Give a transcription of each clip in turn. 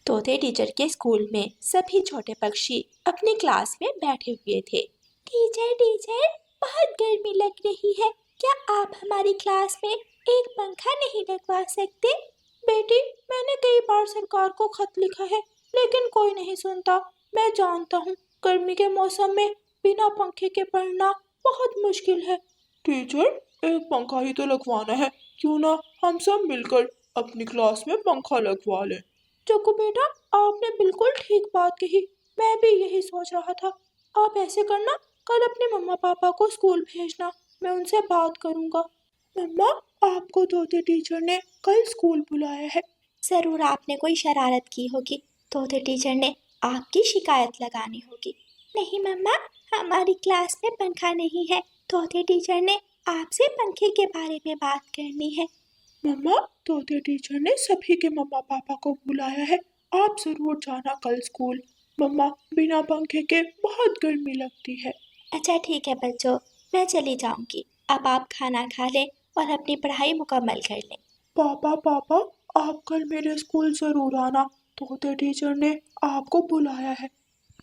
तोते टीचर के स्कूल में सभी छोटे पक्षी अपनी क्लास में बैठे हुए थे। टीचर टीचर, बहुत गर्मी लग रही है, क्या आप हमारी क्लास में एक पंखा नहीं लगवा सकते? बेटी, मैंने कई बार सरकार को खत लिखा है, लेकिन कोई नहीं सुनता। मैं जानता हूँ, गर्मी के मौसम में बिना पंखे के पढ़ना बहुत मुश्किल है। टीचर, एक पंखा ही तो लगवाना है, क्यों ना हम सब मिलकर अपनी क्लास में पंखा लगवा लें। चुकू बेटा, आपने बिल्कुल ठीक बात कही, मैं भी यही सोच रहा था। आप ऐसे करना, कल अपने मम्मा पापा को स्कूल भेजना, मैं उनसे बात करूंगा। मम्मा, आपको तोते टीचर ने कल स्कूल बुलाया है। जरूर आपने कोई शरारत की होगी, तोते टीचर ने आपकी शिकायत लगानी होगी। नहीं मम्मा, हमारी क्लास में पंखा नहीं है, तोते टीचर ने आपसे पंखे के बारे में बात करनी है। मम्मा, तोते टीचर ने सभी के मम्मा पापा को बुलाया है, आप जरूर जाना कल स्कूल। मम्मा, बिना पंखे के बहुत गर्मी लगती है। अच्छा ठीक है बच्चों, मैं चली जाऊंगी। अब आप खाना खा लें और अपनी पढ़ाई मुकम्मल कर लें। पापा पापा, आप कल मेरे स्कूल जरूर आना, तोते टीचर ने आपको बुलाया है।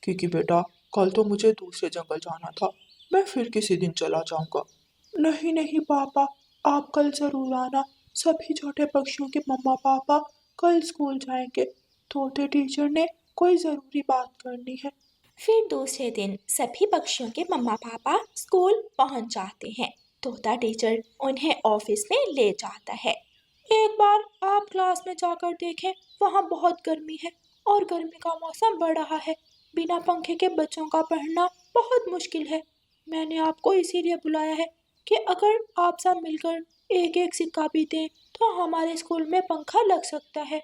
क्योंकि बेटा, कल तो मुझे दूसरे जंगल जाना था, मैं फिर किसी दिन चला जाऊंगा। नहीं नहीं पापा, आप कल जरूर आना, सभी छोटे पक्षियों के मम्मा पापा कल स्कूल जाएंगे, तोते टीचर ने कोई जरूरी बात करनी है। फिर दूसरे दिन सभी पक्षियों के मम्मा पापा स्कूल पहुंच जाते हैं। तोता टीचर उन्हें ऑफिस में ले जाता है। एक बार आप क्लास में जाकर देखें, वहाँ बहुत गर्मी है और गर्मी का मौसम बढ़ रहा है। बिना पंखे के बच्चों का पढ़ना बहुत मुश्किल है। मैंने आपको इसीलिए बुलाया है कि अगर आप सब मिलकर एक एक सिक्का भी दें तो हमारे स्कूल में पंखा लग सकता है।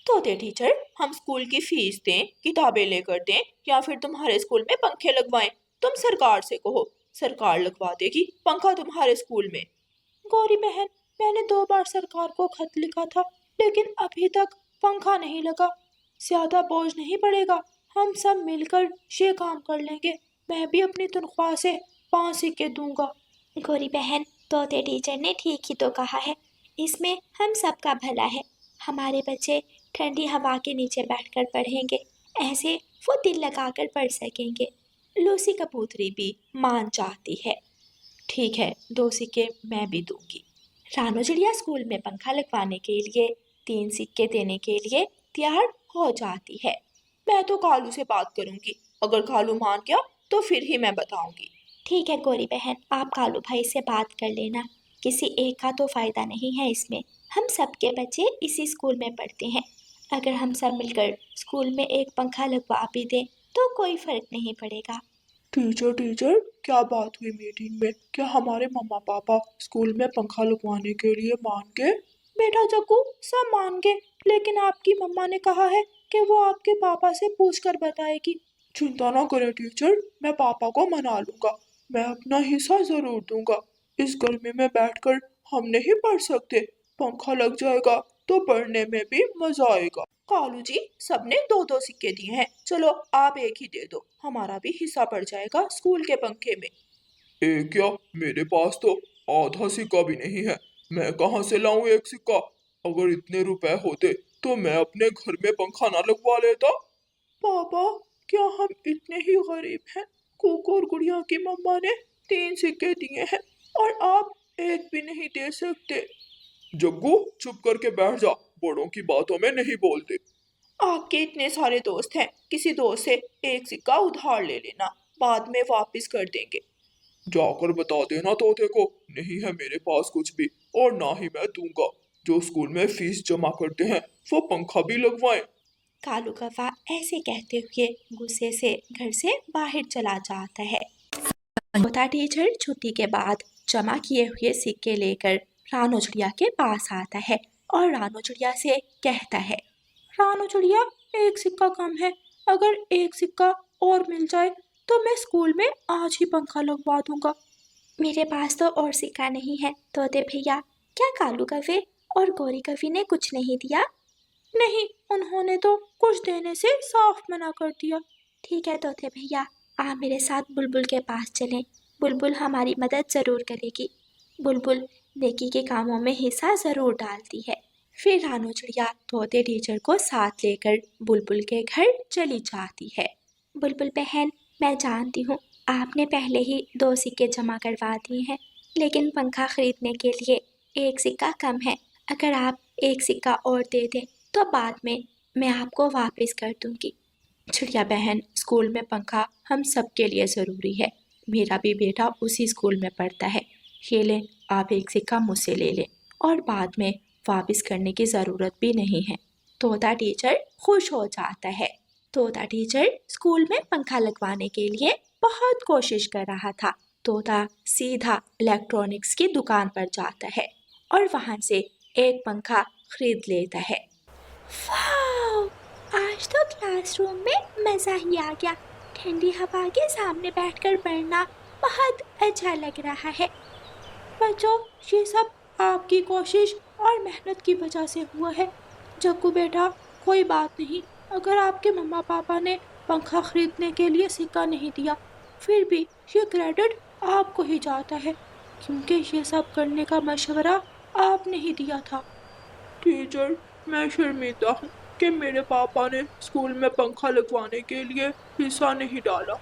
तोते टीचर, हम स्कूल की फीस दें, किताबें लेकर दें या फिर तुम्हारे स्कूल में पंखे लगवाएं? तुम सरकार से कहो, सरकार लगवा देगी पंखा तुम्हारे स्कूल में। गौरी बहन, मैंने 2 बार सरकार को खत लिखा था, लेकिन अभी तक पंखा नहीं लगा। ज्यादा बोझ नहीं पड़ेगा, हम सब मिलकर ये काम कर लेंगे। मैं भी अपनी तनख्वाह से 5 सिक्के दूंगा। गौरी बहन, तोते टीचर ने ठीक ही तो कहा है, इसमें हम सबका भला है। हमारे बच्चे ठंडी हवा के नीचे बैठकर पढ़ेंगे, ऐसे वो दिल लगाकर पढ़ सकेंगे। लूसी कबूतरी भी मान जाती है। ठीक है, 2 सिक्के मैं भी दूंगी। रानू चिड़िया स्कूल में पंखा लगवाने के लिए 3 सिक्के देने के लिए तैयार हो जाती है। मैं तो कालू से बात करूंगी, अगर कालू मान गया तो फिर ही मैं बताऊंगी। ठीक है गौरी बहन, आप कालू भाई से बात कर लेना, किसी एक का तो फायदा नहीं है इसमें। हम सबके बच्चे इसी स्कूल में पढ़ते हैं, अगर हम सब मिलकर स्कूल में एक पंखा लगवा भी दें तो कोई फर्क नहीं पड़ेगा। टीचर टीचर, क्या बात हुई मीटिंग में? क्या हमारे मम्मा पापा स्कूल में पंखा लगवाने के लिए मान गए? बेटा जग्गू, सब मान गए, लेकिन आपकी मम्मा ने कहा है कि वो आपके पापा से पूछ कर बताएगी। चिंता ना करें टीचर, मैं पापा को मना लूंगा, मैं अपना हिस्सा जरूर दूंगा। इस गर्मी में बैठकर हम नहीं पढ़ सकते, पंखा लग जाएगा तो पढ़ने में भी मजा आएगा। कालू जी, सबने 2-2 सिक्के दिए हैं, चलो आप एक ही दे दो, हमारा भी हिस्सा पड़ जाएगा स्कूल के पंखे में। एक क्या, मेरे पास तो आधा सिक्का भी नहीं है, मैं कहाँ से लाऊं एक सिक्का? अगर इतने रुपए होते तो मैं अपने घर में पंखा ना लगवा लेता। पापा, क्या हम इतने ही गरीब हैं? कुकू और गुड़िया की मम्मा ने 3 सिक्के दिए हैं और आप एक भी नहीं दे सकते। जग्गू, चुप करके बैठ जा, बड़ों की बातों में नहीं बोलते। आपके इतने सारे दोस्त हैं, किसी दोस्त से एक सिक्का उधार ले लेना, बाद में वापस कर देंगे। जाकर बता देना तोते को, नहीं है मेरे पास कुछ भी और ना ही मैं दूंगा। जो स्कूल में फीस जमा करते हैं वो पंखा भी लगवाएं। कालू कौवा ऐसे कहते हुए गुस्से से घर से बाहर चला जाता है। तोता टीचर छुट्टी के बाद जमा किए हुए सिक्के लेकर रानू चिड़िया के पास आता है और रानू चिड़िया से कहता है, रानू चिड़िया, एक सिक्का कम है, अगर एक सिक्का और मिल जाए तो मैं स्कूल में आज ही पंखा लगवा दूंगा। मेरे पास तो और सिक्का नहीं है तोते भैया। क्या कालू कौवे और गौरी कौवी ने कुछ नहीं दिया? नहीं, उन्होंने तो कुछ देने से साफ मना कर दिया। ठीक है तोते भैया, आप मेरे साथ बुलबुल के पास चलें, बुलबुल हमारी मदद ज़रूर करेगी। बुलबुल नेकी के कामों में हिस्सा ज़रूर डालती है। फिर रानू चिड़िया तोते टीचर को साथ लेकर बुलबुल के घर चली जाती है। बुलबुल बहन, मैं जानती हूँ आपने पहले ही 2 सिक्के जमा करवा दिए हैं, लेकिन पंखा खरीदने के लिए 1 सिक्का कम है। अगर आप 1 सिक्का और दे दें तो बाद में मैं आपको वापस कर दूंगी। चिड़िया बहन, स्कूल में पंखा हम सबके लिए ज़रूरी है। मेरा भी बेटा उसी स्कूल में पढ़ता है। ये लें, आप 1 सिक्का मुझसे ले लें और बाद में वापस करने की ज़रूरत भी नहीं है। तोता टीचर खुश हो जाता है। तोता टीचर स्कूल में पंखा लगवाने के लिए बहुत कोशिश कर रहा था। तोता सीधा इलेक्ट्रॉनिक्स की दुकान पर जाता है और वहाँ से एक पंखा खरीद लेता है। वाह! आज तो क्लासरूम में मज़ा ही आ गया। ठंडी हवा के सामने बैठकर पढ़ना बहुत अच्छा लग रहा है। बच्चों, ये सब आपकी कोशिश और मेहनत की वजह से हुआ है। जग्गू बेटा, कोई बात नहीं। अगर आपके मम्मा पापा ने पंखा खरीदने के लिए सिक्का नहीं दिया, फिर भी ये क्रेडिट आपको ही जाता है, क्योंकि ये सब करने का मशवरा आपने ही दिया था। टीचर, मैं शर्मिंदा हूँ कि मेरे पापा ने स्कूल में पंखा लगवाने के लिए हिस्सा नहीं डाला।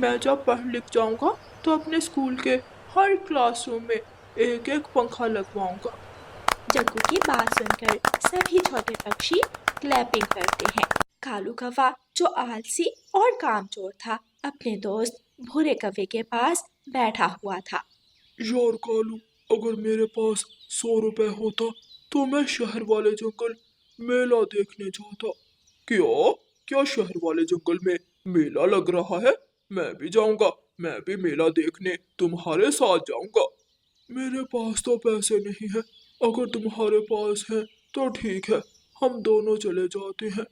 मैं जब पढ़ लिख जाऊंगा तो अपने स्कूल के हर क्लासरूम में एक एक पंखा लगवाऊंगा। जग्गू की बात सुनकर सभी छोटे पक्षी क्लैपिंग करते हैं। कालू कौवा, जो आलसी और कामचोर था, अपने दोस्त भूरे कौवे के पास बैठा हुआ था। यार कालू, अगर मेरे पास 100 रुपए होता तो मैं शहर वाले जंगल मेला देखने जाता। क्या क्या शहर वाले जंगल में मेला लग रहा है? मैं भी जाऊंगा। मैं भी मेला देखने तुम्हारे साथ जाऊंगा। मेरे पास तो पैसे नहीं है। अगर तुम्हारे पास है तो ठीक है, हम दोनों चले जाते हैं।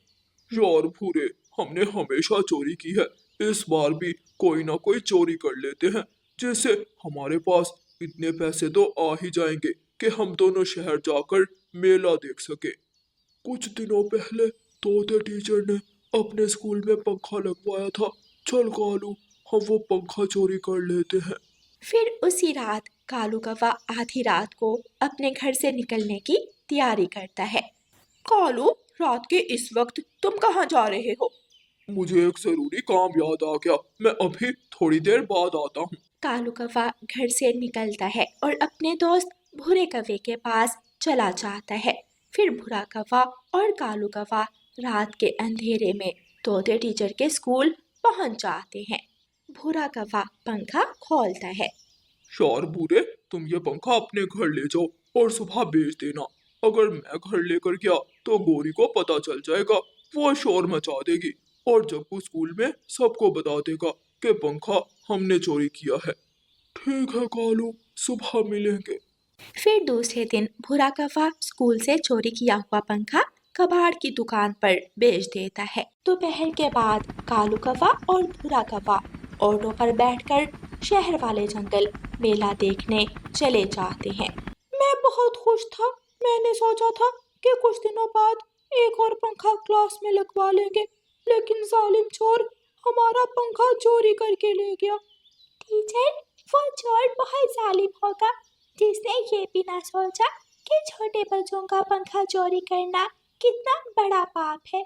यार भूरे, हमने हमेशा चोरी की है। इस बार भी कोई ना कोई चोरी कर लेते हैं, जिससे हमारे पास इतने पैसे तो आ ही जाएंगे कि हम दोनों शहर जाकर मेला देख सके। कुछ दिनों पहले तोते टीचर ने अपने स्कूल में पंखा लगवाया था। चल कालू, हम वो पंखा चोरी कर लेते हैं। फिर उसी रात कालू कौवा आधी रात को अपने घर से निकलने की तैयारी करता है। कालू, रात के इस वक्त तुम कहाँ जा रहे हो? मुझे एक जरूरी काम याद आ गया। मैं अभी थोड़ी देर बाद आता हूँ। कालू कौवा घर से निकलता है और अपने दोस्त भूरे कौवे के पास चला जाता है। फिर भूरा कौवा और कालू कौवा रात के अंधेरे में तोते टीचर के स्कूल पहुंच जाते हैं। भूरा कौवा पंखा खोलता है। यार भूरे, तुम ये पंखा अपने घर ले जाओ और सुबह बेच देना। अगर मैं घर लेकर गया तो गोरी को पता चल जाएगा। वो शोर मचा देगी और जब वो स्कूल में सबको बता देगा कि पंखा हमने चोरी किया है। ठीक है कालू, सुबह मिलेंगे। फिर दूसरे दिन भूरा कौवा स्कूल से चोरी किया हुआ पंखा कबाड़ की दुकान पर बेच देता है। दोपहर के बाद कालू कौवा और भूरा कौवा ऑटो पर बैठकर शहर वाले जंगल मेला देखने चले जाते हैं। मैं बहुत खुश था। मैंने सोचा था कि कुछ दिनों बाद एक और पंखा क्लास में लगवा लेंगे, लेकिन जालिम चोर हमारा पंखा चोरी करके ले गया। टीचर, वो चोर बहुत जालिम होगा, जिसने ये भी ना सोचा कि छोटे बच्चों का पंखा चोरी करना कितना बड़ा पाप है।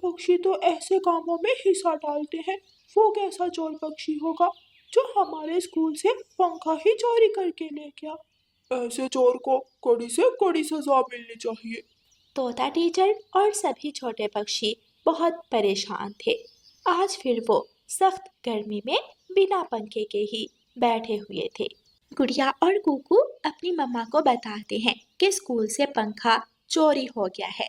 पक्षी तो ऐसे कामों में हिस्सा डालते हैं। वो कैसा चोर पक्षी होगा जो हमारे स्कूल से पंखा ही चोरी करके ले गया? ऐसे चोर को कड़ी से कड़ी सजा मिलनी चाहिए। तोता टीचर और सभी छोटे पक्षी बहुत परेशान थे। आज फिर वो सख्त गर्मी में बिना पंखे के ही बैठे हुए थे। गुड़िया और कुकू अपनी मम्मा को बताते हैं कि स्कूल से पंखा चोरी हो गया है।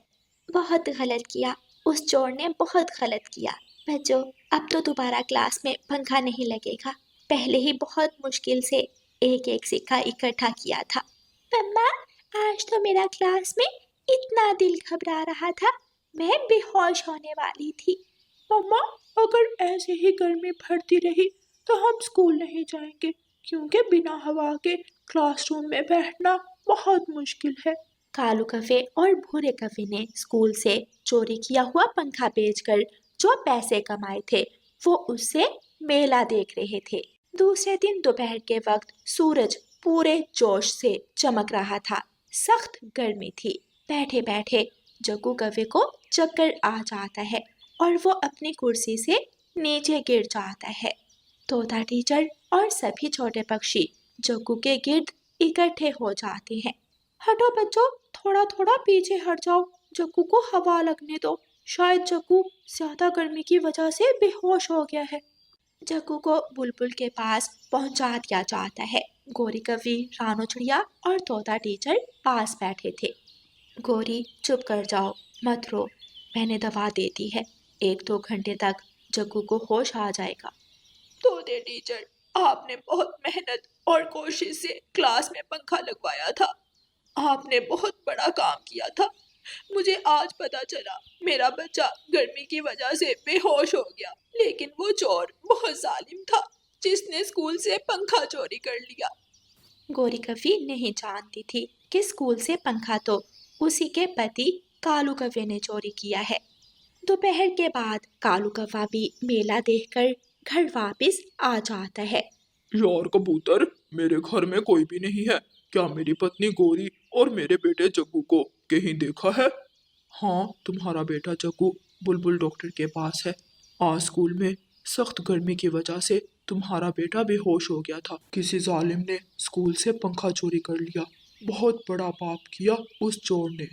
बहुत गलत किया, उस चोर ने बहुत गलत किया। बच्चों, अब तो दोबारा क्लास में पंखा नहीं लगेगा। पहले ही बहुत मुश्किल से एक एक सिक्का इकट्ठा किया था। मम्मा, आज तो मेरा क्लास में इतना दिल घबरा रहा था, मैं बेहोश होने वाली थी। मम्मा, अगर ऐसे ही गर्मी बढ़ती रही तो हम स्कूल नहीं जाएंगे, क्योंकि बिना हवा के क्लासरूम में बैठना बहुत मुश्किल है। कालू कौवे और भूरे कौवे ने स्कूल से चोरी किया हुआ पंखा बेचकर जो पैसे कमाए थे, वो उससे मेला देख रहे थे। दूसरे दिन दोपहर के वक्त सूरज पूरे जोश से चमक रहा था। सख्त गर्मी थी। बैठे बैठे जग्गू कौवे को चक्कर आ जाता है और वो अपनी कुर्सी से नीचे गिर जाता है। तोता टीचर और सभी छोटे पक्षी जग्गू के गिर्द इकट्ठे हो जाते हैं। हटो बच्चों, थोड़ा थोड़ा पीछे हट जाओ, जग्गू को हवा लगने दो, शायद जग्गू ज्यादा गर्मी की वजह से बेहोश हो गया है। जग्गू को बुलबुल के पास पहुंचा दिया जाता है। गोरी कवि, रानो चिड़िया और तोता टीचर पास बैठे थे। गोरी, चुप कर जाओ, मत रो, मैंने दवा दे दी है, 1-2 घंटे तक जग्गू को होश आ जाएगा। तोते टीचर, आपने बहुत मेहनत और कोशिश से क्लास में पंखा लगवाया था, आपने बहुत बड़ा काम किया था। मुझे आज पता चला मेरा बच्चा गर्मी की वजह से बेहोश हो गया, लेकिन वो चोर बहुत जालिम था जिसने स्कूल से पंखा चोरी कर लिया। गोरी कवि नहीं जानती थी कि स्कूल से पंखा तो उसी के पति कालू कौवे ने चोरी किया है। दोपहर के बाद कालू कौवा भी मेला देखकर घर वापस आ जाता है। यार कबूतर, मेरे घर में कोई भी नहीं है। क्या मेरी पत्नी गोरी और मेरे बेटे जग्गू को कहीं देखा है? हाँ, तुम्हारा बेटा जग्गू बुलबुल डॉक्टर के पास है। आज स्कूल में सख्त गर्मी की वजह से तुम्हारा बेटा बेहोश हो गया था। किसी जालिम ने स्कूल से पंखा चोरी कर लिया। बहुत बड़ा पाप किया उस चोर ने।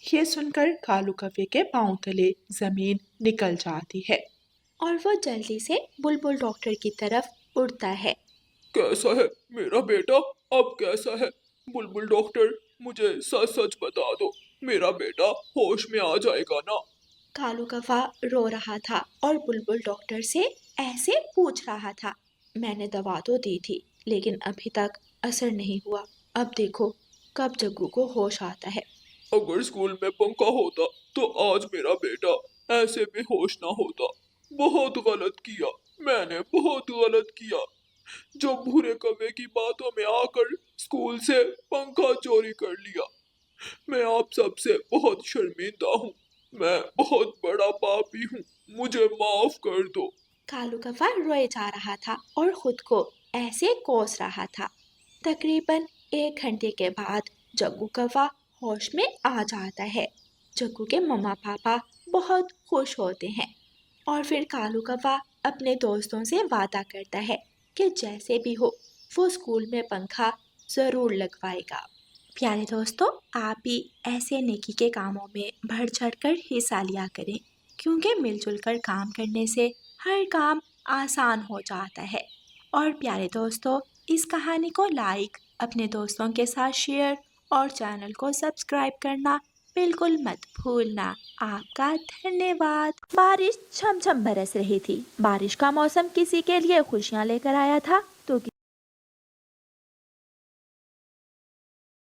ये सुनकर कालू कौवे के पांव तले जमीन निकल जाती है और वो जल्दी से बुलबुल डॉक्टर की तरफ उड़ता है। कैसा है मेरा बेटा? अब कैसा है? बुलबुल डॉक्टर, मुझे सच सच बता दो, मेरा बेटा होश में आ जाएगा ना? कालू कौवा रो रहा था और बुलबुल डॉक्टर से ऐसे पूछ रहा था। मैंने दवा तो दी थी, लेकिन अभी तक असर नहीं हुआ। अब देखो कब जग्गू को होश आता है। अगर स्कूल में पंखा होता तो आज मेरा बेटा ऐसे बेहोश ना होता। बहुत गलत किया, मैंने बहुत गलत किया जो भूरे कौवे की बातों में आकर स्कूल से पंखा चोरी कर लिया। मैं आप सबसे बहुत शर्मिंदा हूँ। मैं बहुत बड़ा पापी हूँ, मुझे माफ कर दो। कालू कौवा रोए जा रहा था और खुद को ऐसे कोस रहा था। तकरीबन 1 घंटे के बाद जग्गू कौवा होश में आ जाता है। जग्गू के मम्मा पापा बहुत खुश होते हैं और फिर कालू कौवा अपने दोस्तों से वादा करता है कि जैसे भी हो वो स्कूल में पंखा ज़रूर लगवाएगा। प्यारे दोस्तों, आप भी ऐसे नेकी के कामों में बढ़ चढ़कर हिस्सा लिया करें, क्योंकि मिलजुल कर काम करने से हर काम आसान हो जाता है। और प्यारे दोस्तों, इस कहानी को लाइक, अपने दोस्तों के साथ शेयर और चैनल को सब्सक्राइब करना बिल्कुल मत भूलना। आपका धन्यवाद। बारिश छम छम बरस रही थी। बारिश का मौसम किसी के लिए खुशियाँ लेकर आया था तो